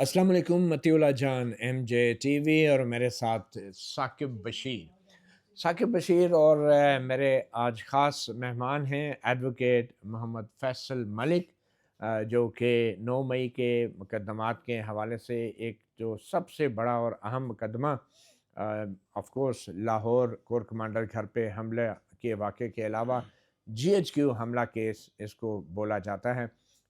السلام علیکم متی اللہ جان ایم جے ٹی وی اور میرے ساتھ ثاقب بشیر اور میرے آج خاص مہمان ہیں ایڈوکیٹ محمد فیصل ملک، جو کہ 9 مئی کے مقدمات کے حوالے سے ایک جو سب سے بڑا اور اہم مقدمہ of course Lahore corps commander گھر پہ حملے کے واقعے کے علاوہ جی ایچ کیو حملہ کیس اس کو بولا جاتا ہے۔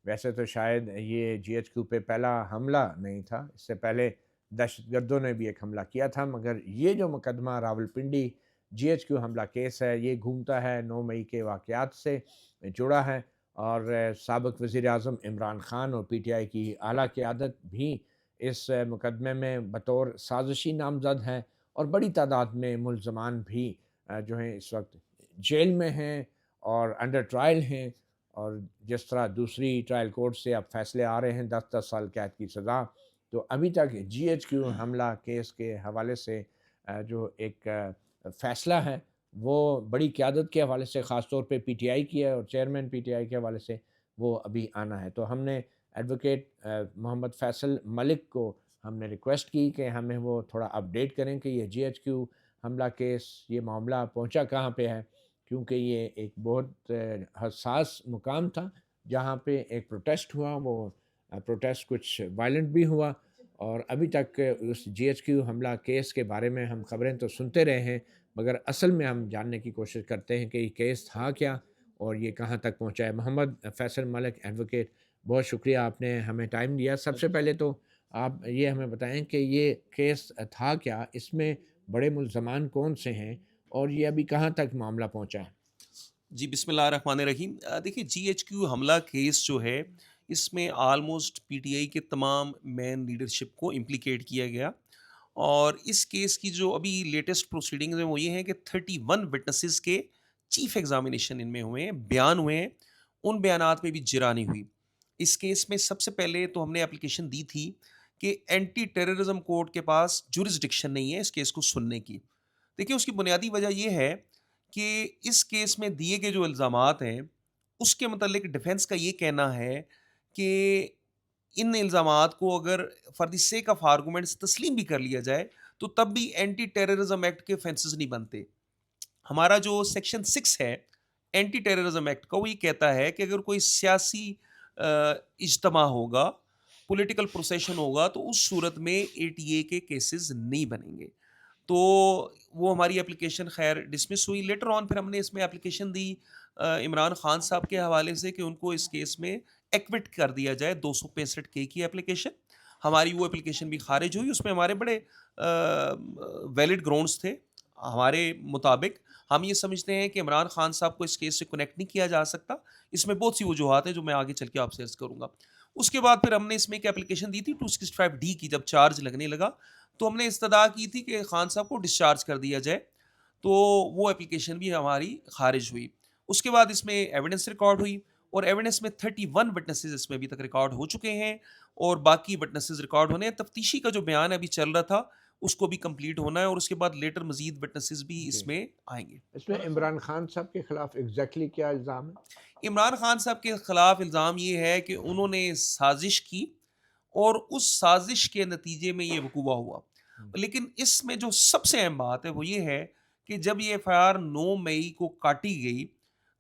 ویسے تو شاید یہ جی ایچ کیو پہ پہلا حملہ نہیں تھا، اس سے پہلے دہشت گردوں نے بھی ایک حملہ کیا تھا، مگر یہ جو مقدمہ راولپنڈی جی ایچ کیو حملہ کیس ہے یہ گھومتا ہے 9 مئی کے واقعات سے جڑا ہے، اور سابق وزیر اعظم عمران خان اور پی ٹی آئی کی اعلیٰ قیادت بھی اس مقدمے میں بطور سازشی نامزد ہیں، اور بڑی تعداد میں ملزمان بھی جو ہیں اس وقت جیل میں ہیں اور انڈر ٹرائل ہیں، اور جس طرح دوسری ٹرائل کورٹ سے اب فیصلے آ رہے ہیں 10 سال قید کی سزا، تو ابھی تک جی ایچ کیو حملہ کیس کے حوالے سے جو ایک فیصلہ ہے وہ بڑی قیادت کے حوالے سے خاص طور پہ پی ٹی آئی کی ہے، اور چیئرمین پی ٹی آئی کے حوالے سے وہ ابھی آنا ہے۔ تو ہم نے ایڈوکیٹ محمد فیصل ملک کو ہم نے ریکویسٹ کی کہ ہمیں وہ تھوڑا اپڈیٹ کریں کہ یہ جی ایچ کیو حملہ کیس، یہ معاملہ پہنچا کہاں پہ ہے، کیونکہ یہ ایک بہت حساس مقام تھا جہاں پہ ایک پروٹیسٹ ہوا، وہ پروٹیسٹ کچھ وائلنٹ بھی ہوا، اور ابھی تک اس جی ایچ کیو حملہ کیس کے بارے میں ہم خبریں تو سنتے رہے ہیں، مگر اصل میں ہم جاننے کی کوشش کرتے ہیں کہ یہ کیس تھا کیا اور یہ کہاں تک پہنچا ہے۔ محمد فیصل ملک ایڈوکیٹ، بہت شکریہ آپ نے ہمیں ٹائم دیا۔ سب سے پہلے تو آپ یہ ہمیں بتائیں کہ یہ کیس تھا کیا، اس میں بڑے ملزمان کون سے ہیں، اور یہ ابھی کہاں تک معاملہ پہنچا ہے؟ جی بسم اللہ الرحمن الرحیم۔ دیکھیے جی ایچ کیو حملہ کیس جو ہے اس میں آلموسٹ پی ٹی آئی کے تمام مین لیڈرشپ کو امپلیکیٹ کیا گیا، اور اس کیس کی جو ابھی لیٹسٹ پروسیڈنگز ہیں وہ یہ ہیں کہ 31 وٹنسز کے چیف ایگزامینیشن ان میں ہوئے ہیں، بیان ہوئے ہیں، ان بیانات میں بھی جرا نہیں ہوئی۔ اس کیس میں سب سے پہلے تو ہم نے اپلیکیشن دی تھی کہ اینٹی ٹیررزم کورٹ کے پاس جورسڈکشن نہیں ہے اس کیس کو سننے کی۔ دیکھیے اس کی بنیادی وجہ یہ ہے کہ اس کیس میں دیے گئے جو الزامات ہیں اس کے متعلق ڈیفنس کا یہ کہنا ہے کہ ان الزامات کو اگر for the sake of arguments تسلیم بھی کر لیا جائے تو تب بھی اینٹی ٹیررزم ایکٹ کے فینسز نہیں بنتے۔ ہمارا جو سیکشن 6 ہے اینٹی ٹیررزم ایکٹ کا، وہ یہ کہتا ہے کہ اگر کوئی سیاسی اجتماع ہوگا، پولیٹیکل پروسیشن ہوگا، تو اس صورت میں اے ٹی اے کے کیسز نہیں بنیں گے۔ تو وہ ہماری اپلیکیشن خیر ڈسمس ہوئی۔ لیٹر آن پھر ہم نے اس میں اپلیکیشن دی عمران خان صاحب کے حوالے سے کہ ان کو اس کیس میں ایکوٹ کر دیا جائے، 265 کے کی اپلیکیشن۔ ہماری وہ اپلیکیشن بھی خارج ہوئی، اس میں ہمارے بڑے ویلڈ گراؤنڈز تھے۔ ہمارے مطابق ہم یہ سمجھتے ہیں کہ عمران خان صاحب کو اس کیس سے کنیکٹ نہیں کیا جا سکتا۔ اس میں بہت سی وجوہات ہیں جو میں آگے چل کے آپ سے عرض کروں گا۔ اس کے بعد پھر ہم نے اس میں ایک اپلیکیشن دی تھی 265 ڈی کی، جب چارج لگنے لگا تو ہم نے استدعا کی تھی کہ خان صاحب کو ڈسچارج کر دیا جائے، تو وہ اپلیکیشن بھی ہماری خارج ہوئی۔ اس کے بعد اس میں ایویڈنس ریکارڈ ہوئی، اور ایویڈنس میں 31 وٹنسز اس میں ابھی تک ریکارڈ ہو چکے ہیں، اور باقی وٹنسز ریکارڈ ہونے ہیں۔ تفتیشی کا جو بیان ابھی چل رہا تھا اس کو بھی کمپلیٹ ہونا ہے، اور اس کے بعد لیٹر مزید وٹنسز بھی جی، اس میں آئیں گے۔ اس میں عمران خان صاحب کے خلاف ایگزیکٹلی کیا الزام ہے؟ عمران خان صاحب کے خلاف الزام یہ ہے کہ انہوں نے سازش کی، اور اس سازش کے نتیجے میں یہ وقوع ہوا۔ لیکن اس میں جو سب سے اہم بات ہے وہ یہ ہے کہ جب یہ ایف آئی آر 9 مئی کو کاٹی گئی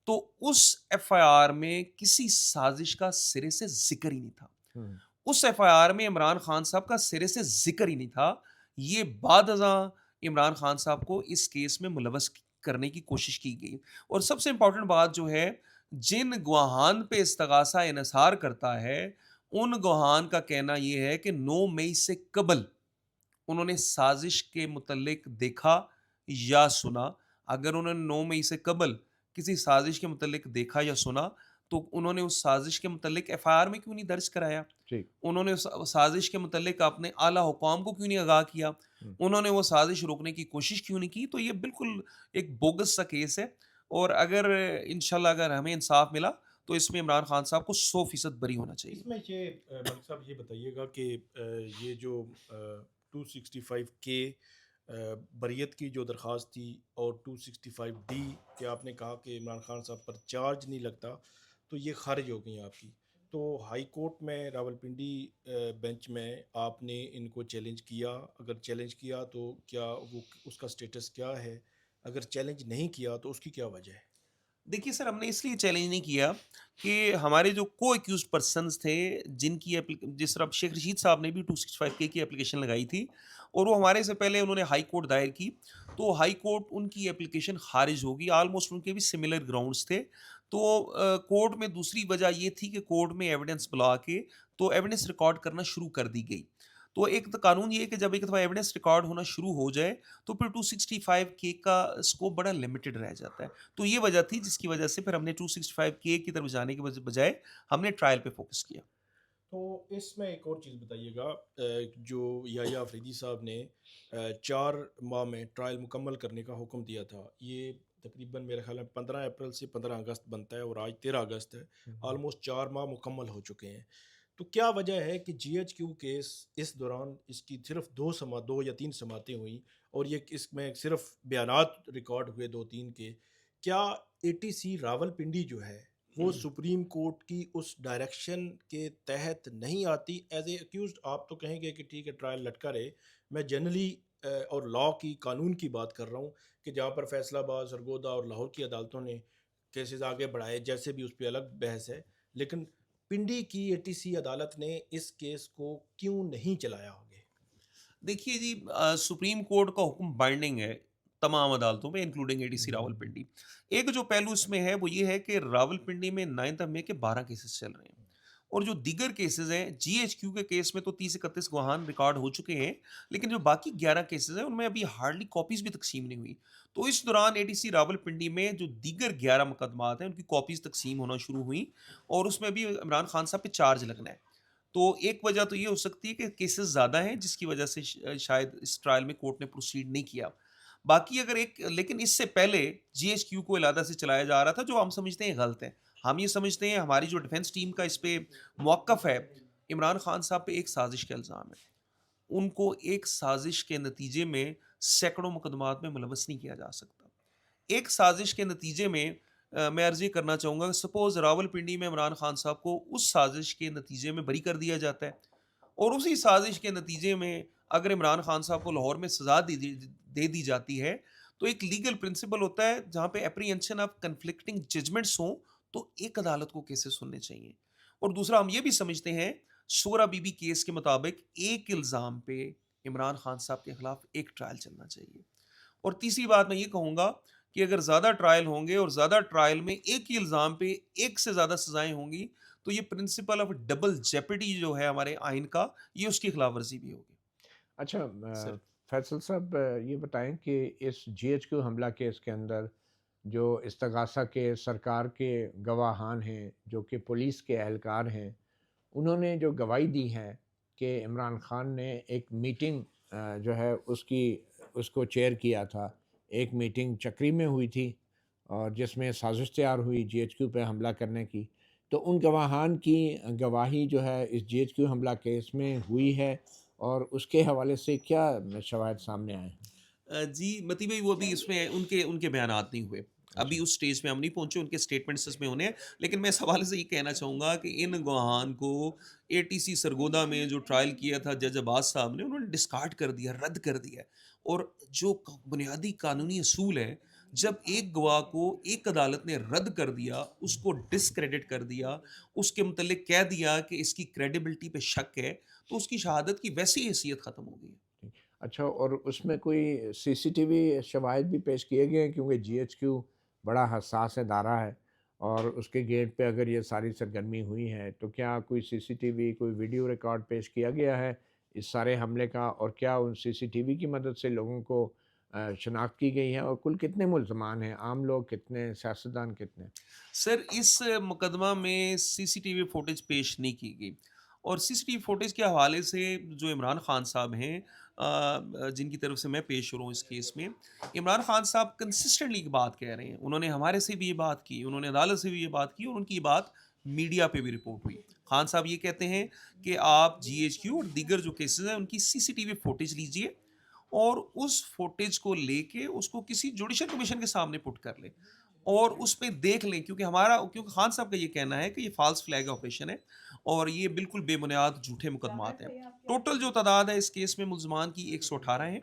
تو اس ایف آئی آر میں کسی سازش کا سرے سے ذکر ہی نہیں تھا۔ ہوں، اس ایف آئی آر میں عمران خان صاحب کا سرے سے ذکر ہی نہیں تھا۔ یہ بعد ازاں عمران خان صاحب کو اس کیس میں ملوث کرنے کی کوشش کی گئی۔ اور سب سے امپورٹنٹ بات جو ہے، جن گواہان پہ استغاثہ انحصار کرتا ہے ان گواہان کا کہنا یہ ہے کہ 9 مئی سے قبل انہوں نے سازش کے متعلق دیکھا یا سنا۔ اگر انہوں نے 9 مئی سے قبل کسی سازش کے متعلق دیکھا یا سنا تو انہوں نے اس سازش کے متعلق ایف آئی آر میں کیوں نہیں درج کرایا؟ ٹھیک۔ انہوں نے اس سازش کے متعلق اپنے اعلیٰ حکام کو کیوں نہیں آگاہ کیا؟ ہوں، انہوں نے وہ سازش روکنے کی کوشش کیوں نہیں کی؟ تو یہ بالکل ایک بوگس سا کیس ہے، اور اگر انشاءاللہ اگر ہمیں انصاف ملا تو اس میں عمران خان صاحب کو 100% بری ہونا چاہیے۔ اس میں یہ ملک صاحب یہ بتائیے گا کہ یہ جو 265 کے بریت کی جو درخواست تھی اور 265 ڈی کہ آپ نے کہا کہ عمران خان صاحب پر چارج نہیں لگتا، تو یہ خارج ہو گئی ہیں آپ کی، تو ہائی کورٹ میں راولپنڈی بینچ میں آپ نے ان کو چیلنج کیا؟ اگر چیلنج کیا تو کیا وہ اس کا سٹیٹس کیا ہے؟ اگر چیلنج نہیں کیا تو اس کی کیا وجہ ہے؟ دیکھیے سر، ہم نے اس لیے چیلنج نہیں کیا کہ ہمارے جو کو ایکیوزڈ پرسنز تھے، جن کی جس طرح شیخ رشید صاحب نے بھی 265 کے کی اپلیکیشن لگائی تھی اور وہ ہمارے سے پہلے انہوں نے ہائی کورٹ دائر کی، تو ہائی کورٹ ان کی اپلیکیشن خارج ہوگی، آلموسٹ ان کے بھی سملر گراؤنڈز تھے، تو کورٹ میں دوسری وجہ یہ تھی کہ کورٹ میں ایویڈنس بلا کے تو ایویڈنس ریکارڈ کرنا شروع کر دی گئی۔ تو ایک تو قانون یہ ہے کہ جب ایک دفعہ ایویڈنس ریکارڈ ہونا شروع ہو جائے تو پھر 265 کے کا اسکوپ بڑا لمیٹڈ رہ جاتا ہے، تو یہ وجہ تھی جس کی وجہ سے پھر ہم نے 265 کے کی طرف جانے کے بجائے ہم نے ٹرائل پہ فوکس کیا۔ تو اس میں ایک اور چیز بتائیے گا، جو یحییٰ آفریدی صاحب نے 4 ماہ میں ٹرائل مکمل کرنے کا حکم دیا تھا، یہ تقریباً میرے خیال میں 15 اپریل سے 15 اگست بنتا ہے اور آج 13 اگست ہے، آلموسٹ 4 ماہ مکمل ہو چکے ہیں۔ تو کیا وجہ ہے کہ جی ایچ کیو کیس اس دوران اس کی صرف 2 یا 3 سماعتیں ہوئیں اور یہ اس میں صرف بیانات ریکارڈ ہوئے 2-3 کے؟ کیا اے ٹی سی راولپنڈی جو ہے وہ سپریم کورٹ کی اس ڈائریکشن کے تحت نہیں آتی؟ ایز اے ایکیوزڈ آپ تو کہیں گے کہ ٹھیک ہے ٹرائل لٹکا رہے، میں جنرلی اور لا کی قانون کی بات کر رہا ہوں کہ جہاں پر فیصلہ آباد، سرگودا اور لاہور کی عدالتوں نے کیسز آگے بڑھائے، جیسے بھی اس پہ الگ بحث ہے، لیکن پنڈی کی اے ٹی سی عدالت نے اس کیس کو کیوں نہیں چلایا آگے؟ دیکھیے جی، سپریم کورٹ کا حکم بائنڈنگ ہے تمام عدالتوں پہ including A D C Rawalpindi. ایک جو پہلو اس میں ہے وہ یہ ہے کہ راولپنڈی میں 9 مئی کے 12 کیسز چل رہے ہیں اور جو دیگر کیسز ہیں جی ایچ کیو کے کیس میں تو 30-31 گواہان ریکارڈ ہو چکے ہیں، لیکن جو باقی 11 کیسز ہیں ان میں ابھی ہارڈلی کاپیز بھی تقسیم نہیں ہوئی، تو اس دوران اے ڈی سی راولپنڈی میں جو دیگر 11 مقدمات ہیں ان کی کاپیز تقسیم ہونا شروع ہوئیں اور اس میں ابھی عمران خان صاحب پہ چارج لگنا ہے۔ تو ایک وجہ تو یہ ہو سکتی ہے کہ کیسز زیادہ ہیں جس کی وجہ سے شاید اس ٹرائل میں کورٹ نے پروسیڈ نہیں کیا۔ باقی اگر لیکن اس سے پہلے جی ایچ کیو کو علیحدہ سے چلایا جا رہا تھا، جو ہم سمجھتے ہیں غلط ہے۔ ہم یہ سمجھتے ہیں، ہماری جو ڈیفنس ٹیم کا اس پہ موقف ہے، عمران خان صاحب پہ ایک سازش کا الزام ہے، ان کو ایک سازش کے نتیجے میں سینکڑوں مقدمات میں ملوث نہیں کیا جا سکتا۔ ایک سازش کے نتیجے میں میں عرض یہ کرنا چاہوں گا، سپوز راولپنڈی میں عمران خان صاحب کو اس سازش کے نتیجے میں بری کر دیا جاتا ہے اور اسی سازش کے نتیجے میں اگر عمران خان صاحب کو لاہور میں سزا دے دی جاتی ہے، تو ایک لیگل پرنسپل ہوتا ہے جہاں پہ اپریہنشن آف کنفلکٹنگ ججمنٹس ہوں تو ایک عدالت کو کیسز سننے چاہیے۔ اور دوسرا ہم یہ بھی سمجھتے ہیں شورا بی بی کیس کے مطابق ایک الزام پہ عمران خان صاحب کے خلاف ایک ٹرائل چلنا چاہیے۔ اور تیسری بات میں یہ کہوں گا کہ اگر زیادہ ٹرائل ہوں گے اور زیادہ ٹرائل میں ایک ہی الزام پہ ایک سے زیادہ سزائیں ہوں گی تو یہ پرنسپل آف ڈبل جیپٹی جو ہے ہمارے آئین کا، یہ اس کی خلاف ورزی بھی ہوگی۔ اچھا سر فیصل صاحب، یہ بتائیں کہ اس جی ایچ کیو حملہ کیس کے اندر جو استغاثہ کے سرکار کے گواہان ہیں جو کہ پولیس کے اہلکار ہیں، انہوں نے جو گواہی دی ہے کہ عمران خان نے ایک میٹنگ جو ہے اس کو چیئر کیا تھا، ایک میٹنگ چکری میں ہوئی تھی اور جس میں سازش تیار ہوئی جی ایچ کیو پہ حملہ کرنے کی، تو ان گواہان کی گواہی جو ہے اس جی ایچ کیو حملہ کیس میں ہوئی ہے اور اس کے حوالے سے کیا شواہد سامنے آئے ہیں؟ جی متی بھائی، وہ ابھی اس میں ان کے بیانات نہیں ہوئے، اچھا، ابھی اس سٹیج پہ ہم نہیں پہنچے، ان کے سٹیٹمنٹس اس میں ہونے ہیں، لیکن میں اس حوالے سے یہ کہنا چاہوں گا کہ ان گواہان کو اے ٹی سی سرگودا میں جو ٹرائل کیا تھا جج عباس صاحب نے، انہوں نے ڈسکارڈ کر دیا، رد کر دیا، اور جو بنیادی قانونی اصول ہے، جب ایک گواہ کو ایک عدالت نے رد کر دیا، اس کو ڈسکریڈٹ کر دیا، اس کے متعلق کہہ دیا کہ اس کی کریڈیبلٹی پہ شک ہے، تو اس کی شہادت کی ویسی حیثیت ختم ہو گئی ہے۔ اچھا، اور اس میں کوئی سی سی ٹی وی شواہد بھی پیش کیے گئے ہیں کیونکہ جی ایچ کیو بڑا حساس ادارہ ہے اور اس کے گیٹ پہ اگر یہ ساری سرگرمی ہوئی ہے تو کیا کوئی سی سی ٹی وی، کوئی ویڈیو ریکارڈ پیش کیا گیا ہے اس سارے حملے کا، اور کیا ان سی سی ٹی وی کی مدد سے لوگوں کو شناخت کی گئی ہے، اور کل کتنے ملزمان ہیں، عام لوگ کتنے، سیاستدان کتنے؟ سر اس مقدمہ میں سی سی ٹی وی فوٹیج پیش نہیں کی گئی، اور سی سی ٹی وی فوٹیج کے حوالے سے جو عمران خان صاحب ہیں، جن کی طرف سے میں پیش ہو رہا ہوں اس کیس میں، عمران خان صاحب کنسسٹنٹلی ایک بات کہہ رہے ہیں، انہوں نے ہمارے سے بھی یہ بات کی، انہوں نے عدالت سے بھی یہ بات کی، اور ان کی بات میڈیا پہ بھی رپورٹ ہوئی۔ خان صاحب یہ کہتے ہیں کہ آپ جی ایچ کیو اور دیگر جو کیسز ہیں ان کی سی سی ٹی وی فوٹیج لیجئے اور اس فوٹیج کو لے کے اس کو کسی جوڈیشل کمیشن کے سامنے پٹ کر لیں، اور اس پہ دیکھ لیں، کیونکہ خان صاحب کا یہ کہنا ہے کہ یہ فالس فلیگ آپریشن ہے اور یہ بالکل بے بنیاد جھوٹے مقدمات ہیں. ٹوٹل جو تعداد ہے اس کیس میں ملزمان کی 118 ہیں.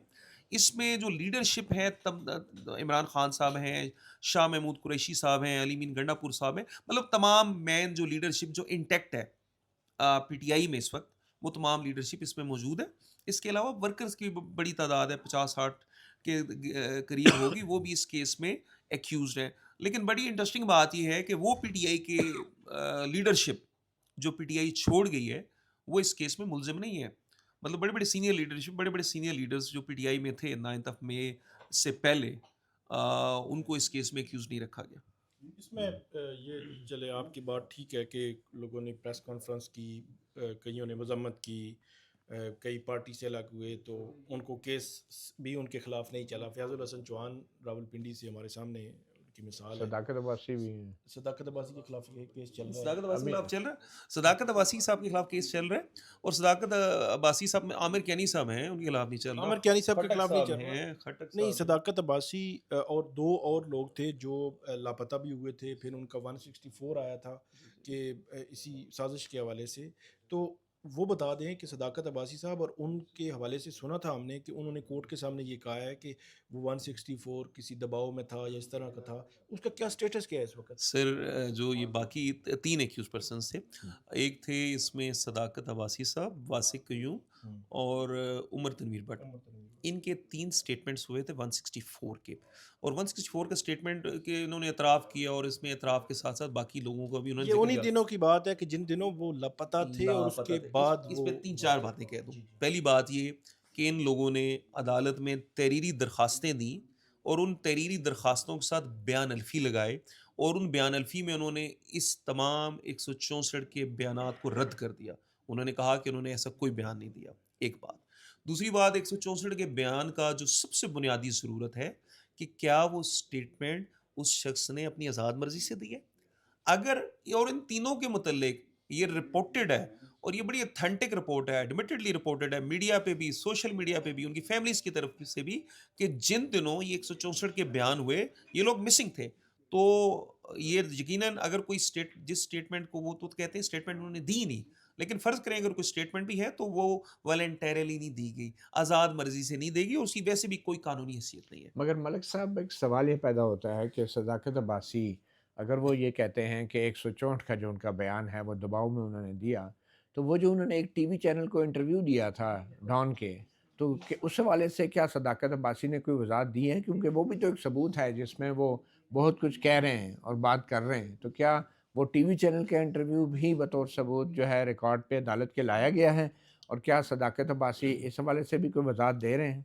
اس میں جو لیڈرشپ ہے عمران خان صاحب ہیں، شاہ محمود قریشی صاحب ہیں، علی مین گنڈا پور صاحب ہیں، مطلب تمام مین جو لیڈرشپ جو انٹیکٹ ہے پی ٹی آئی میں اس وقت، وہ تمام لیڈرشپ اس میں موجود ہے. اس کے علاوہ ورکرز کی بڑی تعداد ہے، 50-60 کے قریب ہوگی، وہ بھی اس کیس میں ایکیوزڈ ہیں. لیکن بڑی انٹرسٹنگ بات یہ ہے کہ وہ پی ٹی آئی کے لیڈرشپ جو پی ٹی آئی چھوڑ گئی ہے وہ اس کیس میں ملزم نہیں ہے. مطلب بڑے بڑے سینئر لیڈرشپ، بڑے بڑے سینئر لیڈرز جو پی ٹی آئی میں تھے 9 مئی سے پہلے، ان کو اس کیس میں ایکیوز نہیں رکھا گیا. اس میں یہ چلے آپ کی بات ٹھیک ہے کہ لوگوں نے پریس کانفرنس کی، کئیوں نے مذمت کی، کئی پارٹی سے الگ ہوئے تو ان کو کیس بھی ان کے خلاف نہیں چلا. فیاض الحسن چوہان راول پنڈی سے ہمارے سامنے ان کی مثال ہے. صداقت عباسی بھی ہیں. صداقت عباسی کے خلاف یہ کیس چل رہا ہے. صداقت عباسی کے خلاف چل رہا ہے، صداقت عباسی صاحب کے خلاف کیس چل رہا ہے. اور صداقت عباسی صاحب میں عامر کینی صاحب ہیں، ان کے خلاف نہیں چل رہا. عامر کیانی صاحب کے خٹک خلاف نہیں صاحب چل رہا ہیں، خٹک نہیں. صاحب صداقت عباسی اور 2 اور لوگ تھے جو لاپتہ بھی ہوئے تھے. پھر ان کا 164 آیا تھا کہ اسی سازش کے حوالے سے. تو وہ بتا دیں کہ صداقت عباسی صاحب اور ان کے حوالے سے سنا تھا ہم نے کہ انہوں نے کورٹ کے سامنے یہ کہا ہے کہ وہ 164 کسی دباؤ میں تھا یا اس طرح کا تھا. اس کا کیا سٹیٹس کیا ہے اس وقت؟ سر جو یہ باقی 3 ایکیوز پرسنس تھے، ایک تھے اس میں صداقت عباسی صاحب، واسق قیوم اور عمر تنویر بٹ. ان کے 3 سٹیٹمنٹس ہوئے تھے 164 کے، اور 164 کا سٹیٹمنٹ کہ انہوں نے اعتراف کیا، اور اس میں اعتراف کے ساتھ ساتھ باقی لوگوں کو بھی انہوں نے یہ ذکر انہی کیا. دنوں کی بات ہے کہ جن دنوں وہ لاپتہ تھے اور اس کے بعد اس وہ پہ 3-4 باتیں کہہ دوں. پہلی بات یہ کہ ان لوگوں نے عدالت میں تحریری درخواستیں دیں اور ان تحریری درخواستوں کے ساتھ بیان الفی لگائے، اور ان بیان الفی میں انہوں نے اس تمام 164 کے بیانات کو رد کر دیا. انہوں نے کہا کہ انہوں نے ایسا کوئی بیان نہیں دیا. ایک بات. دوسری بات، 164 کے بیان کا جو سب سے بنیادی ضرورت ہے کہ کیا وہ سٹیٹمنٹ اس شخص نے اپنی آزاد مرضی سے دی ہے. اگر اور ان تینوں کے متعلق یہ رپورٹڈ ہے، اور یہ بڑی اتھینٹک رپورٹ ہے، ایڈمیٹڈلی رپورٹڈ ہے میڈیا پہ بھی، سوشل میڈیا پہ بھی، ان کی فیملیز کی طرف سے بھی، کہ جن دنوں یہ 164 کے بیان ہوئے یہ لوگ مسنگ تھے. تو یہ یقیناً اگر کوئی جس سٹیٹمنٹ کو وہ تو کہتے ہیں سٹیٹمنٹ انہوں نے دی نہیں، لیکن فرض کریں اگر کوئی سٹیٹمنٹ بھی ہے تو وہ والنٹیرلی نہیں دی گئی، آزاد مرضی سے نہیں دے گی، اور اس کی ویسے بھی کوئی قانونی حیثیت نہیں ہے. مگر ملک صاحب ایک سوال یہ پیدا ہوتا ہے کہ صداقت عباسی اگر وہ یہ کہتے ہیں کہ 164 کا جو ان کا بیان ہے وہ دباؤ میں انہوں نے دیا، تو وہ جو انہوں نے ایک ٹی وی چینل کو انٹرویو دیا تھا ڈان کے، تو اس حوالے سے کیا صداقت عباسی نے کوئی وضاحت دی ہے؟ کیونکہ وہ بھی تو ایک ثبوت ہے جس میں وہ بہت کچھ کہہ رہے ہیں اور بات کر رہے ہیں. تو کیا وہ ٹی وی چینل کا انٹرویو بھی بطور ثبوت جو ہے ریکارڈ پہ عدالت کے لایا گیا ہے؟ اور کیا صداقت عباسی اس حوالے سے بھی کوئی وضاحت دے رہے ہیں؟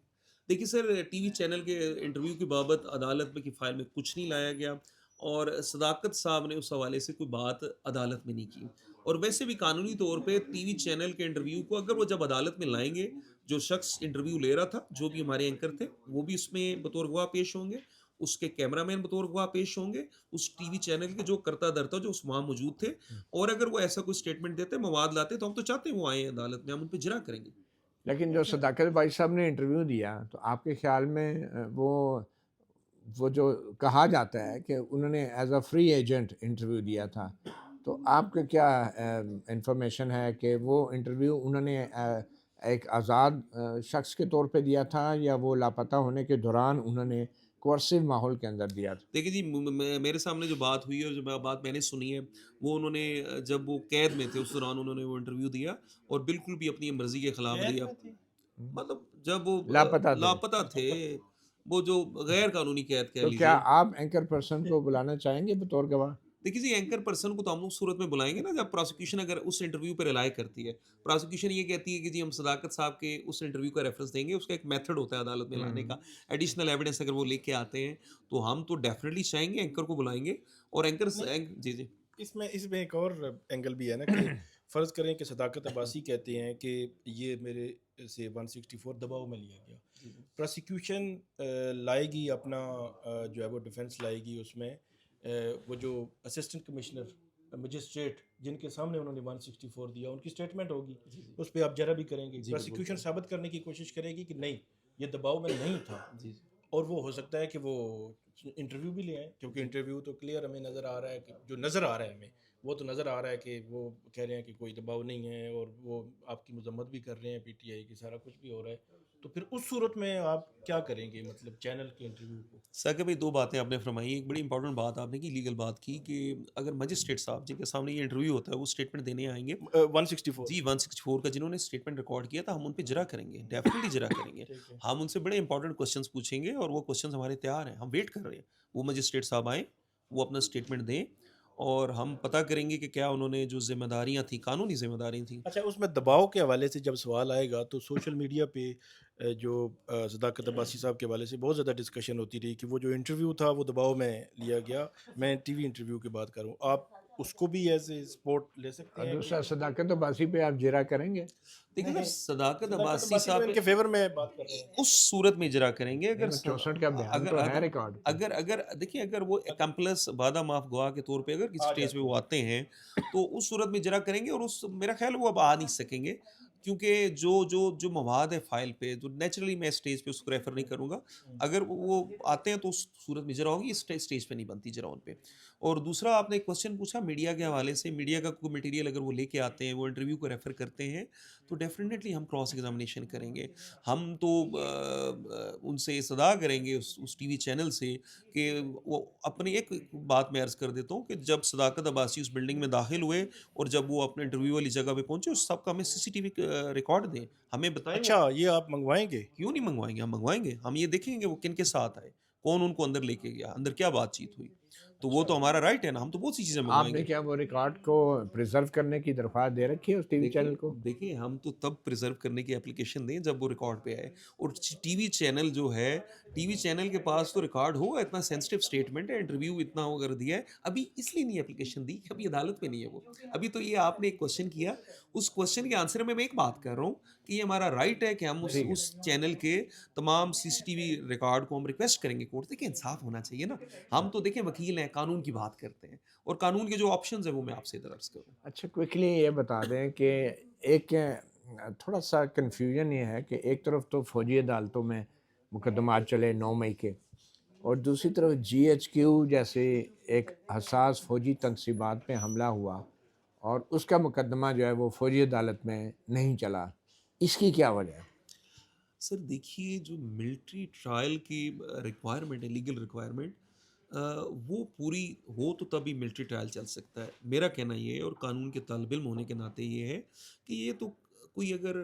دیکھیے سر، ٹی وی چینل کے انٹرویو کی بابت عدالت میں کی فائل میں کچھ نہیں لایا گیا، اور صداقت صاحب نے اس حوالے سے کوئی بات عدالت میں نہیں کی. اور ویسے بھی قانونی طور پہ ٹی وی چینل کے انٹرویو کو اگر وہ جب عدالت میں لائیں گے، جو شخص انٹرویو لے رہا تھا، جو بھی ہمارے اینکر تھے، وہ بھی اس میں بطور گواہ پیش ہوں گے، اس کے کیمرہ مین بطور گواہ پیش ہوں گے، اس ٹی وی چینل کے جو کرتا دھرتا جو اس وہاں موجود تھے. اور اگر وہ ایسا کوئی سٹیٹمنٹ دیتے، مواد لاتے، تو ہم تو چاہتے ہیں وہ آئیں عدالت میں، ہم ان پہ جرا کریں گے. لیکن جو صداقت بھائی صاحب نے انٹرویو دیا تو آپ کے خیال میں وہ جو کہا جاتا ہے کہ انہوں نے as a free agent interview دیا تھا، تو آپ کا کیا انفارمیشن ہے کہ وہ انٹرویو انہوں نے ایک آزاد شخص کے طور پہ دیا تھا، یا وہ لاپتہ ہونے کے دوران انہوں نے کوئرسو ماحول کے اندر دیا تھا؟ دیکھیے جی، میرے سامنے جو بات ہوئی اور جو بات میں نے سنی ہے، وہ انہوں نے جب وہ قید میں تھے اس دوران انہوں نے وہ انٹرویو دیا، اور بالکل بھی اپنی مرضی کے خلاف دیا. مطلب جب وہ لاپتہ تھے. لاپتہ تھے، وہ جو غیر قانونی قید کہہ تو لیجیے. کیا آپ اینکر پرسن کو بلانا چاہیں گے بطور گواہ؟ دیکھیے جی، اینکر پرسن کو تو ہم اس صورت میں بلائیں گے نا جب پروسیکیوشن اگر اس انٹرویو پہ ریلائی کرتی ہے. پروسیکیوشن یہ کہتی ہے کہ جی ہم صداقت صاحب کے اس انٹرویو کا ریفرنس دیں گے، اس کا ایک میتھڈ ہوتا ہے عدالت میں لانے کا، ایڈیشنل ایویڈنس اگر وہ لے کے آتے ہیں تو ہم تو ڈیفینیٹلی چاہیں گے اینکر کو بلائیں گے. اور اینکر جی اس میں ایک اور اینگل بھی ہے نا کہ فرض کریں کہ صداقت عباسی کہتے ہیں کہ یہ میرے سے 164 دباؤ میں لیا گیا. پروسیکیوشن لائے گی اپنا جو ہے وہ ڈیفنس لائے گی، اس میں وہ جو اسسٹنٹ کمشنر مجسٹریٹ جن کے سامنے انہوں نے 164 دیا ان کی سٹیٹمنٹ ہوگی، اس پہ آپ جرا بھی کریں گے. پروسیکیوشن ثابت کرنے کی کوشش کرے گی کہ نہیں یہ دباؤ میں نہیں تھا، اور وہ ہو سکتا ہے کہ وہ انٹرویو بھی لے آئیں، کیونکہ انٹرویو تو کلیئر ہمیں نظر آ رہا ہے کہ جو نظر آ رہا ہے ہمیں وہ تو نظر آ رہا ہے کہ وہ کہہ رہے ہیں کہ کوئی دباؤ نہیں ہے، اور وہ آپ کی مذمت بھی کر رہے ہیں پی ٹی آئی کی، سارا کچھ بھی ہو رہا ہے، تو پھر اس صورت میں آپ کیا کریں گے مطلب چینل کے انٹرویو کو؟ ثاقب بھائی 2 باتیں آپ نے فرمائی، ایک بڑی امپورٹنٹ بات آپ نے کی، لیگل بات کی کہ اگر مجسٹریٹ صاحب جن کے سامنے یہ انٹرویو ہوتا ہے وہ اسٹیٹمنٹ دینے آئیں گے، 164 جی 164 کا جنہوں نے اسٹیٹمنٹ ریکارڈ کیا تھا ہم ان پہ جرا کریں گے، ڈیفینیٹلی جرا کریں گے، ٹھیک ہے. ہم ان سے بڑے امپورٹنٹ کوسچنس پوچھیں گے اور وہ کوسچنس ہمارے تیار ہیں، ہم ویٹ کر رہے ہیں، وہ مجسٹریٹ صاحب آئیں، وہ اپنا اسٹیٹمنٹ دیں اور ہم پتہ کریں گے کہ کیا انہوں نے جو ذمہ داریاں تھیں، قانونی ذمہ داریاں تھیں. اچھا، اس میں دباؤ کے حوالے سے جب سوال آئے گا تو سوشل میڈیا پہ جو صداقت عباسی صاحب کے حوالے سے بہت زیادہ ڈسکشن ہوتی رہی کہ وہ جو انٹرویو تھا وہ دباؤ میں لیا گیا. میں ٹی وی انٹرویو کی بات کروں، آپ اس کو بھی ایز اے سپورٹ لے سکتے اور ہیں کہ دوسرا صداقت عباسی پہ آپ جرا کریں گے؟ دیکھیں نہیں، سر صداقت صداقت عباسی عباسی تو صاحب ان کے فیور میں بات کر رہے ہیں. اس صورت میں اجرا کریں گے نہیں، اگر وہ 64 کا بیان اگر تو ہے اگر ریکارڈ پہ. اگر دیکھیں اگر وہ کمپلس وعدہ معاف گواہ کے طور پہ اگر کسی آ اسٹیج پہ جاتے وہ ہیں. آتے ہیں تو اس صورت میں اجرا کریں گے، اور اس میرا خیال وہ اب آ نہیں سکیں گے کیونکہ جو مواد ہے فائل پہ جو نیچرلی میں اسٹیج پہ اس کو ریفر نہیں کروں گا، اگر وہ آتے ہیں تو اس صورت میں اجرا ہوگی، اس اسٹیج پہ نہیں بنتی اجرا ان پہ. اور دوسرا آپ نے ایک کوشچن پوچھا میڈیا کے حوالے سے، میڈیا کا کوئی مٹیریل اگر وہ لے کے آتے ہیں، وہ انٹرویو کو ریفر کرتے ہیں تو ڈیفینیٹلی ہم کراس ایگزامینیشن کریں گے. ہم تو ان سے صدا کریں گے اس ٹی وی چینل سے کہ وہ اپنی ایک بات میں عرض کر دیتا ہوں کہ جب صداقت عباسی اس بلڈنگ میں داخل ہوئے اور جب وہ اپنے انٹرویو والی جگہ پہ پہنچے اس سب کا ہمیں سی سی ٹی وی ریکارڈ دیں، ہمیں بتائیں وہ اچھا، یہ آپ منگوائیں گے؟ کیوں نہیں منگوائیں گے، ہم منگوائیں گے، ہم یہ دیکھیں گے وہ کن کے ساتھ آئے، کون ان کو اندر لے کے گیا، اندر کیا بات چیت ہوئی، تو وہ تو ہمارا رائٹ ہے نا، ہم تو بہت سی چیزیں آپ منگوائیں نے گے. کیا وہ ریکارڈ کو پریزرو کرنے کی درخواست دے رکھی ہے اس ٹی وی چینل کو؟ دیکھیں ہم تو تب پریزرو کرنے کی اپلیکیشن دیں جب وہ ریکارڈ پہ آئے، اور ٹی وی چینل جو ہے، ٹی وی چینل کے پاس تو ریکارڈ ہوگا، اتنا سینسٹیو اسٹیٹمنٹ ہے، انٹرویو اتنا وہ کر دیا ہے، ابھی اس لیے نہیں اپلیکیشن دی کہ ابھی عدالت میں نہیں ہے وہ، ابھی تو یہ آپ نے ایک کوشچن کیا، اس کوشچن کے آنسر میں ایک بات کر رہا ہوں کہ یہ ہمارا رائٹ ہے کہ ہم اس چینل کے تمام سی سی ٹی وی ریکارڈ کو ہم ریکویسٹ کریں گے کورٹ سے، کہ انصاف ہونا چاہیے نا، ہم تو دیکھیں وکیل ہیں، قانون کی بات کرتے ہیں، اور قانون کے جو آپشنز ہیں وہ میں آپ سے ادھر عرض کروں. اچھا، کوئکلی یہ بتا دیں کہ ایک تھوڑا سا کنفیوژن یہ ہے کہ ایک طرف تو فوجی عدالتوں میں مقدمات چلے 9 مئی کے، اور دوسری طرف جی ایچ کیو جیسے ایک حساس فوجی تنصیبات پہ حملہ ہوا اور اس کا مقدمہ جو ہے وہ فوجی عدالت میں نہیں چلا، اس کی کیا وجہ ہے؟ سر دیکھیے جو ملٹری ٹرائل کی ریکوائرمنٹ ہے، لیگل ریکوائرمنٹ، وہ پوری ہو تو تبھی ملٹری ٹرائل چل سکتا ہے. میرا کہنا یہ ہے، اور قانون کے طالب علم ہونے کے ناطے یہ ہے کہ یہ تو کوئی اگر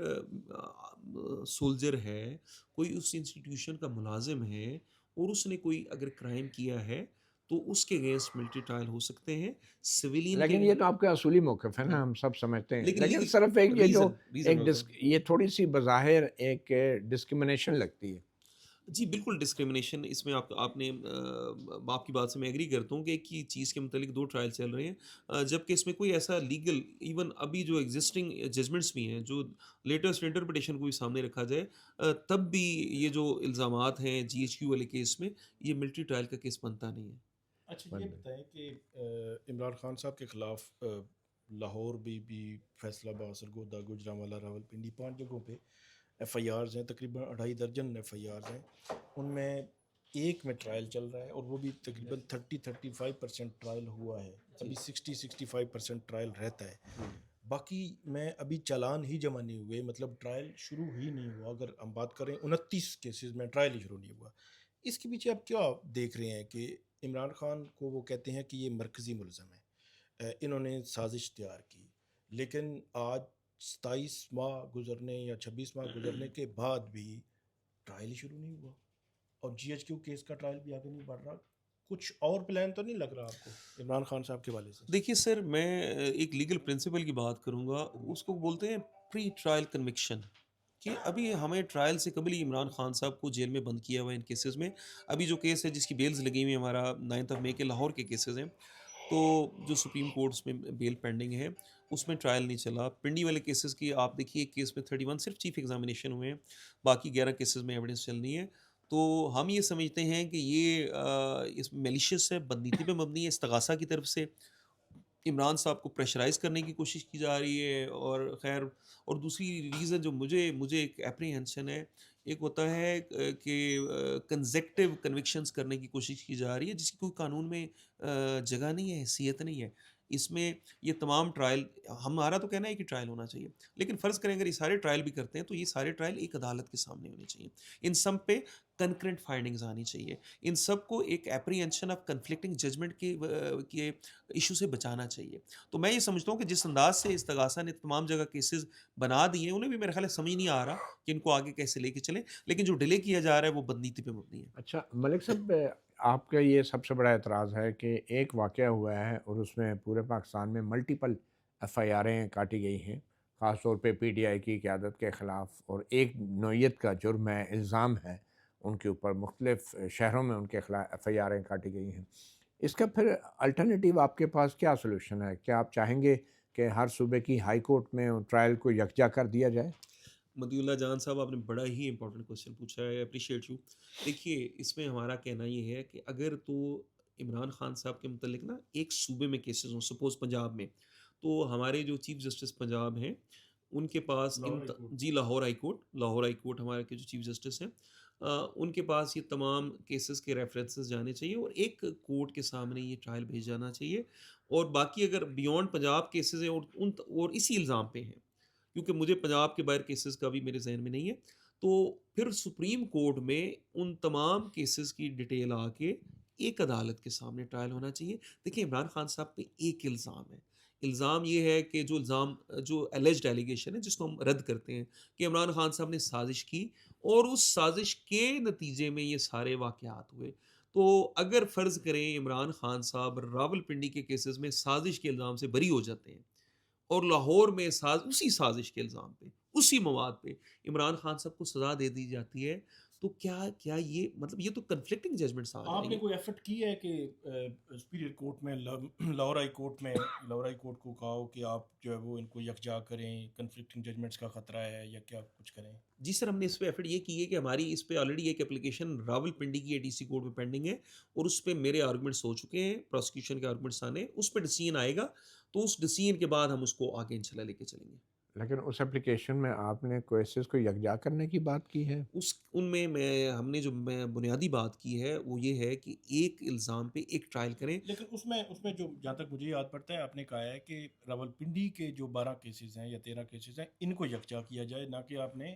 سولجر ہے، کوئی اس انسٹیٹیوشن کا ملازم ہے اور اس نے کوئی اگر کرائم کیا ہے تو اس کے اگینسٹ ملٹری ٹرائل ہو سکتے ہیں. سویلین کے لیکن یہ تو آپ کا اصولی موقف ہے نا، ہم سب سمجھتے ہیں، لیکن لیگل صرف ایک یہ جو ریزن یہ تھوڑی سی بظاہر ایک ڈسکرمنیشن لگتی ہے. جی بالکل ڈسکریمنیشن اس میں آپ نے آپ کی بات سے میں ایگری کرتا ہوں کہ ایک ہی چیز کے متعلق 2 ٹرائل چل رہے ہیں، جبکہ اس میں کوئی ایسا لیگل ایون ابھی جو ایگزسٹنگ ججمنٹس بھی ہیں، جو لیٹسٹ انٹرپریٹیشن کو بھی سامنے رکھا جائے، تب بھی یہ جو الزامات ہیں جی ایچ کیو والے کیس میں، یہ ملٹری ٹرائل کا کیس بنتا نہیں ہے. اچھا، یہ بتائیں کہ عمران خان صاحب کے خلاف لاہور بھی فیصلہ آباد، سرگودا، گوجرانوالا، راولپنڈی 5 جگہوں پہ ایف آئی آرز ہیں، تقریباً 2.5 درجن ایف آئی آرز ہیں. ان میں ایک میں ٹرائل چل رہا ہے اور وہ بھی تقریباً 35% ٹرائل ہوا ہے، ابھی 65% ٹرائل رہتا ہے. باقی میں ابھی چالان ہی جمع نہیں ہوئے، مطلب ٹرائل شروع ہی نہیں ہوا. اگر ہم بات کریں 29 کیسز میں ٹرائل ہی شروع نہیں ہوا. اس کے پیچھے آپ کیا دیکھ رہے ہیں کہ عمران خان کو وہ کہتے ہیں کہ یہ مرکزی ملزم ہے، انہوں نے سازش تیار کی، لیکن آج 27 ماہ گزرنے یا 26 ماہ گزرنے کے بعد بھی ٹرائل ہی شروع نہیں ہوا، اور جی ایچ کیو کیس کا ٹرائل بھی آگے نہیں بڑھ رہا. کچھ اور پلان تو نہیں لگ رہا آپ کو عمران خان صاحب کے والے سے؟ دیکھیے سر، میں ایک لیگل پرنسپل کی بات کروں گا، اس کو بولتے ہیں پری ٹرائل کنوکشن، کہ ابھی ہمیں ٹرائل سے قبل ہی عمران خان صاحب کو جیل میں بند کیا ہوا ہے ان کیسز میں. ابھی جو کیس ہے جس کی بیلز لگی ہوئی ہیں، ہمارا 9 مئی کے لاہور کے کیسز ہیں، تو جو سپریم کورٹس میں بیل پینڈنگ ہے اس میں ٹرائل نہیں چلا. پنڈی والے کیسز کی آپ دیکھیے، ایک کیس میں 31 صرف چیف ایگزامینیشن ہوئے ہیں، باقی 11 کیسز میں ایویڈنس چلنی ہے. تو ہم یہ سمجھتے ہیں کہ یہ اس میلیشیس ہے، بدنیتی پہ مبنی ہے، استغاثہ کی طرف سے عمران صاحب کو پریشرائز کرنے کی کوشش کی جا رہی ہے. اور خیر، اور دوسری ریزن جو مجھے ایک اپریہنشن ہے، ایک ہوتا ہے کہ کنزیکٹیو کنوکشنز کرنے کی کوشش کی جا رہی ہے جس کی کوئی قانون میں جگہ نہیں ہے، حیثیت نہیں ہے. اس میں یہ تمام ٹرائل، ہمارا تو کہنا ہے کہ ٹرائل ہونا چاہیے، لیکن فرض کریں اگر یہ سارے ٹرائل بھی کرتے ہیں تو یہ سارے ٹرائل ایک عدالت کے سامنے ہونے چاہیے. ان سب پہ کنکرنٹ فائنڈنگز آنی چاہیے. ان سب کو ایک اپریہنشن آف کنفلکٹنگ ججمنٹ کے ایشو سے بچانا چاہیے. تو میں یہ سمجھتا ہوں کہ جس انداز سے استغاثہ نے تمام جگہ کیسز بنا دیے ہیں، انہیں بھی میرے خیال ہے سمجھ نہیں آ رہا کہ ان کو آگے کیسے لے کے چلیں، لیکن جو ڈیلے کیا جا رہا ہے وہ بدنیتی پہ مبنی ہے. اچھا ملک صاحب، آپ کا یہ سب سے بڑا اعتراض ہے کہ ایک واقعہ ہوا ہے اور اس میں پورے پاکستان میں ملٹیپل ایف آئی آریں کاٹی گئی ہیں، خاص طور پہ پی ٹی آئی کی قیادت کے خلاف، اور ایک نوعیت کا جرم ہے، الزام ہے ان کے اوپر، مختلف شہروں میں ان کے خلاف ایف آئی آریں کاٹی گئی ہیں. اس کا پھر الٹرنیٹیو آپ کے پاس کیا سولوشن ہے؟ کیا آپ چاہیں گے کہ ہر صوبے کی ہائی کورٹ میں ٹرائل کو یکجا کر دیا جائے؟ مدی اللہ جان صاحب، آپ نے بڑا ہی امپورٹنٹ کوشچن پوچھا ہے، اپریشیٹ یو. دیکھیے اس میں ہمارا کہنا یہ ہے کہ اگر تو عمران خان صاحب کے متعلق نا ایک صوبے میں کیسز ہوں، سپوز پنجاب میں، تو ہمارے جو چیف جسٹس پنجاب ہیں ان کے پاس لاہور ہائی کورٹ. جی لاہور ہائی کورٹ ہمارے کے جو چیف جسٹس ہیں ان کے پاس یہ تمام کیسز کے ریفرنسز جانے چاہیے اور ایک کورٹ کے سامنے یہ ٹرائل بھیج جانا چاہیے. اور باقی اگر بیونڈ پنجاب کیسز ہیں اور اسی الزام پہ ہیں، کیونکہ مجھے پنجاب کے باہر کیسز کا بھی میرے ذہن میں نہیں ہے، تو پھر سپریم کورٹ میں ان تمام کیسز کی ڈیٹیل آ کے ایک عدالت کے سامنے ٹرائل ہونا چاہیے. دیکھیں عمران خان صاحب پہ ایک الزام ہے. الزام یہ ہے کہ جو اللیجڈ ایلیگیشن ہے جس کو ہم رد کرتے ہیں کہ عمران خان صاحب نے سازش کی اور اس سازش کے نتیجے میں یہ سارے واقعات ہوئے. تو اگر فرض کریں عمران خان صاحب راول پنڈی کے کیسز میں سازش کے الزام سے بری ہو جاتے ہیں اور لاہور میں اسی سازش کے الزام پہ، اسی مواد پہ عمران خان صاحب کو سزا دے دی جاتی ہے، تو کیا یہ مطلب یہ تو کنفلکٹنگ ججمنٹس آ آپ جائیں نے گے. کوئی ایفرٹ کی ہے کہ سپیریئر کورٹ میں لاہور ہائی کورٹ میں لاہور ہائی کورٹ کو کہا ہو کہ آپ جو ہے وہ ان کو یکجا کریں، کنفلکٹنگ ججمنٹس کا خطرہ ہے یا کیا کچھ کریں؟ جی سر، ہم نے اس پہ ایفرٹ یہ کی ہے کہ ہماری اس پہ آلریڈی ایک اپلیکیشن راول پنڈی کی اے ڈی سی کورٹ میں پینڈنگ ہے اور اس پہ میرے آرگومنٹس ہو چکے ہیں، پروسیکیوشن کے آرگومنٹس آنے، اس پہ ڈیسیژن آئے گا تو اس ڈیسیژن کے بعد ہم اس کو آگے انشاءاللہ لے کے چلیں گے. لیکن اس اپلیکیشن میں آپ نے کیسز کو یکجا کرنے کی بات کی ہے. ان میں ہم نے جو بنیادی بات کی ہے وہ یہ ہے کہ ایک الزام پہ ایک ٹرائل کریں. لیکن اس میں جو جہاں تک مجھے یاد پڑتا ہے آپ نے کہا ہے کہ راولپنڈی کے جو 12 کیسز ہیں یا 13 کیسز ہیں ان کو یکجا کیا جائے، نہ کہ آپ نے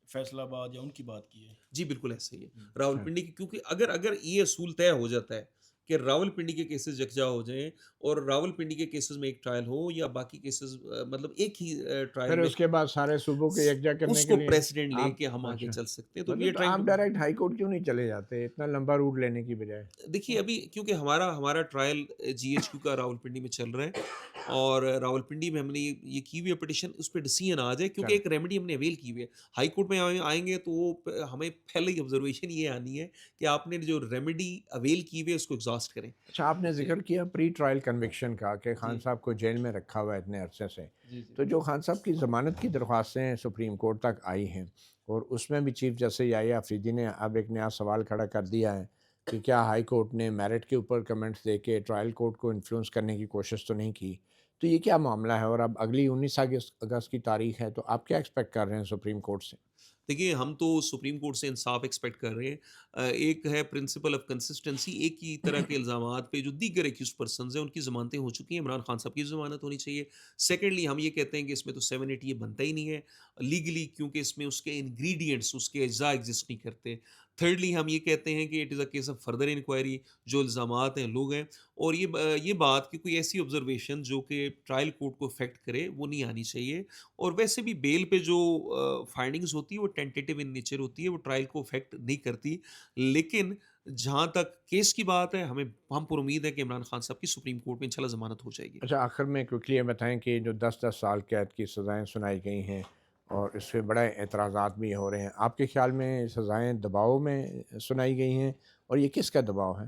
فیصل آباد یا ان کی بات کی ہے. جی بالکل ایسا ہی ہے. ہم۔ راول پنڈی کی، کیونکہ اگر یہ اصول طے ہو جاتا ہے کہ راول پنڈی کے کیسز یکجا ہو جائیں اور راول پنڈی کے کیسز میں ایک ٹرائل ہو یا باقی کیسز مطلب ایک ہی ٹرائل پھر میں، اس کے بعد سارے صوبوں کو یکجا کرنے اس کے کو لیے پریسیڈنٹ لے آپ، کے ہم آگے اچھا، چل سکتے ہیں. تو مطلب تو آپ ڈائریکٹ ہائی کورٹ کیوں نہیں چلے جاتے اتنا لمبا روٹ لینے کی بجائے؟ دیکھیے ابھی کیونکہ ہمارا ٹرائل جی ایچ کیو کا راول پنڈی میں چل رہا ہے اور راول پنڈی میں ہم نے یہ کی ہوئی ہے پٹیشن، اس پہ ڈیسیژن آ جائے کیونکہ ایک ریمیڈی ہم نے اویل کی ہوئی ہے. ہائی کورٹ میں آئیں گے تو ہمیں پہلے ہی آبزرویشن یہ آنی ہے کہ آپ نے جو ریمیڈی اویل کی ہوئی ہے اس کو ایگزاسٹ کریں. اچھا، آپ نے ذکر کیا پری ٹرائل کنوکشن کا کہ خان جی صاحب کو جیل میں رکھا ہوا ہے اتنے عرصے سے، جی تو جو خان صاحب کی ضمانت کی درخواستیں سپریم کورٹ تک آئی ہیں اور اس میں بھی چیف جسٹس یحییٰ آفریدی نے اب ایک نیا سوال کھڑا کر دیا ہے کہ کیا ہائی کورٹ نے میرٹ کے اوپر کمنٹس دے کے ٹرائل کورٹ کو انفلوئنس کرنے کی کوشش تو نہیں کی؟ تو یہ کیا معاملہ ہے؟ اور اب اگلی 19 اگست کی تاریخ ہے، تو آپ کیا ایکسپیکٹ کر رہے ہیں سپریم کورٹ سے؟ دیکھیے ہم تو سپریم کورٹ سے انصاف ایکسپیکٹ کر رہے ہیں. ایک ہے پرنسپل آف کنسسٹنسی، ایک ہی طرح کے الزامات پہ جو دیگر ایکیوز پرسنز ہیں ان کی ضمانتیں ہو چکی ہیں، عمران خان صاحب کی ضمانت ہونی چاہیے. سیکنڈلی ہم یہ کہتے ہیں کہ اس میں تو 780 یہ بنتا ہی نہیں ہے لیگلی، کیونکہ اس میں اس کے انگریڈینٹس، اس کے اجزاء ایگزسٹ نہیں کرتے. تھرڈلی ہم یہ کہتے ہیں کہ it is a case of further inquiry, جو الزامات ہیں لوگ ہیں، اور یہ بات کہ کوئی ایسی آبزرویشن جو کہ ٹرائل کورٹ کو افیکٹ کرے وہ نہیں آنی چاہیے. اور ویسے بھی بیل پہ جو فائنڈنگز ہوتی ہے وہ ٹینٹیٹیو ان نیچر ہوتی ہے، وہ ٹرائل کو افیکٹ نہیں کرتی. لیکن جہاں تک کیس کی بات ہے ہم پر امید ہے کہ عمران خان صاحب کی سپریم کورٹ میں انشاءاللہ ضمانت ہو جائے گی. اچھا، آخر میں کوئکلی یہ بتائیں کہ جو 10 سال قید کی سزائیں سنائی گئی ہیں اور اس پہ بڑے اعتراضات بھی ہو رہے ہیں، آپ کے خیال میں سزائیں دباؤ میں سنائی گئی ہیں اور یہ کس کا دباؤ ہے؟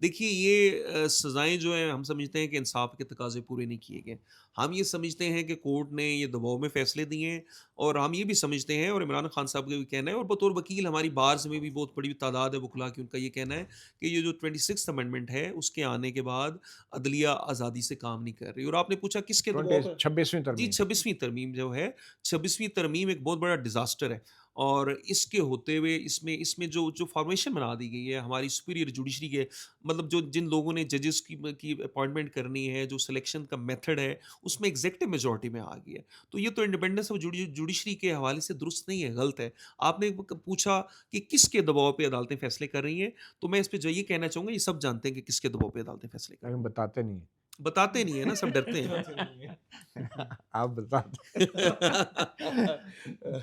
دیکھیے یہ سزائیں جو ہیں ہم سمجھتے ہیں کہ انصاف کے تقاضے پورے نہیں کیے گئے. ہم یہ سمجھتے ہیں کہ کورٹ نے یہ دباؤ میں فیصلے دیے ہیں، اور ہم یہ بھی سمجھتے ہیں اور عمران خان صاحب کا بھی کہنا ہے اور بطور وکیل ہماری بارز میں بھی بہت بڑی تعداد ہے وکلاء کی، ان کا یہ کہنا ہے کہ یہ جو 26 امینڈمنٹ ہے اس کے آنے کے بعد عدلیہ آزادی سے کام نہیں کر رہی. اور آپ نے پوچھا کس کے دباؤ پر؟ 26ویں جی ترمیم 26ویں ترمیم جو ہے، 26ویں ترمیم ایک بہت بڑا ڈیزاسٹر ہے اور اس کے ہوتے ہوئے اس میں جو فارمیشن بنا دی گئی ہے ہماری سپیریئر جوڈیشری کے، مطلب جو جن لوگوں نے ججز کی اپوائنٹمنٹ کرنی ہے، جو سلیکشن کا میتھڈ ہے، اس میں ایگزیکٹو میجورٹی میں آ گیا ہے. تو یہ تو انڈیپینڈنس آف جوڈیشری کے حوالے سے درست نہیں ہے، غلط ہے. آپ نے پوچھا کہ کس کے دباؤ پہ عدالتیں فیصلے کر رہی ہیں، تو میں اس پہ جو یہ کہنا چاہوں گا، یہ سب جانتے ہیں کہ کس کے دباؤ پہ عدالتیں فیصلے کر رہی لیکن بتاتے نہیں ہیں. بتاتے نہیں ہے نا، سب ڈرتے ہیں. بتاتے نہیں ہیں. ہیں. آپ بتاتے.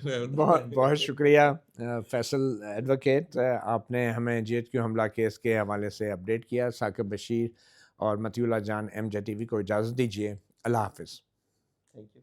میں بہت بتاؤں. بہت شکریہ فیصل ایڈوکیٹ، آپ نے ہمیں جی ایچ کیو حملہ کیس کے حوالے سے اپڈیٹ کیا. ثاقب بشیر اور مطیع اللہ جان، ایم جے ٹی وی کو اجازت دیجیے. اللہ حافظ. Thank you.